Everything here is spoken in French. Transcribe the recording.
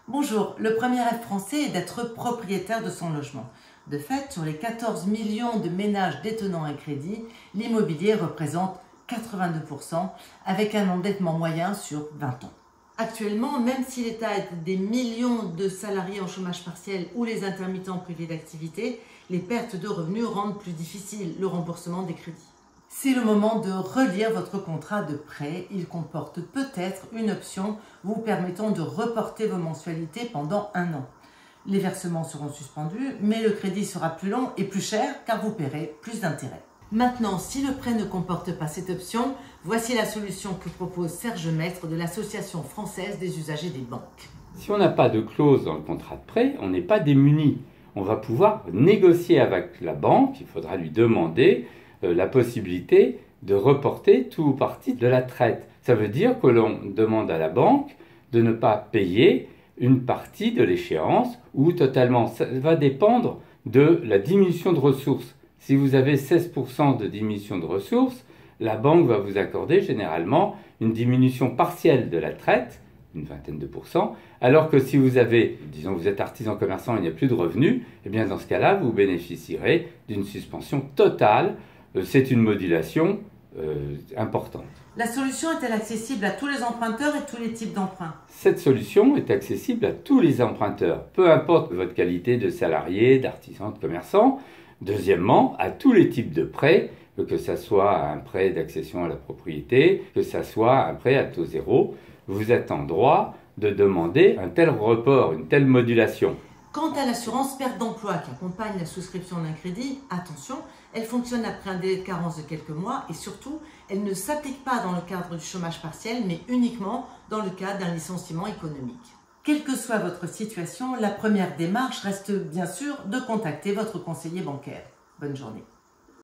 Bonjour, le premier rêve français est d'être propriétaire de son logement. De fait, sur les 14 millions de ménages détenant un crédit, l'immobilier représente 82%, avec un endettement moyen sur 20 ans. Actuellement, même si l'État aide des millions de salariés en chômage partiel ou les intermittents privés d'activité, les pertes de revenus rendent plus difficile le remboursement des crédits. C'est le moment de relire votre contrat de prêt. Il comporte peut-être une option vous permettant de reporter vos mensualités pendant 1 an. Les versements seront suspendus, mais le crédit sera plus long et plus cher car vous paierez plus d'intérêts. Maintenant, si le prêt ne comporte pas cette option, voici la solution que propose Serge Maître de l'Association française des usagers des banques. Si on n'a pas de clause dans le contrat de prêt, on n'est pas démuni. On va pouvoir négocier avec la banque, il faudra lui demander la possibilité de reporter tout ou partie de la traite. Ça veut dire que l'on demande à la banque de ne pas payer une partie de l'échéance ou totalement. Ça va dépendre de la diminution de ressources. Si vous avez 16% de diminution de ressources, la banque va vous accorder généralement une diminution partielle de la traite, une vingtaine de pourcents, alors que si vous avez, disons vous êtes artisan commerçant et il n'y a plus de revenus, eh bien dans ce cas-là, vous bénéficierez d'une suspension totale. C'est une modulation importante. La solution est-elle accessible à tous les emprunteurs et tous les types d'emprunts? Cette solution est accessible à tous les emprunteurs, peu importe votre qualité de salarié, d'artisan, de commerçant. Deuxièmement, à tous les types de prêts, que ce soit un prêt d'accession à la propriété, que ce soit un prêt à taux zéro, vous êtes en droit de demander un tel report, une telle modulation. Quant à l'assurance perte d'emploi qui accompagne la souscription d'un crédit, attention, elle fonctionne après un délai de carence de quelques mois et surtout, elle ne s'applique pas dans le cadre du chômage partiel, mais uniquement dans le cadre d'un licenciement économique. Quelle que soit votre situation, la première démarche reste bien sûr de contacter votre conseiller bancaire. Bonne journée.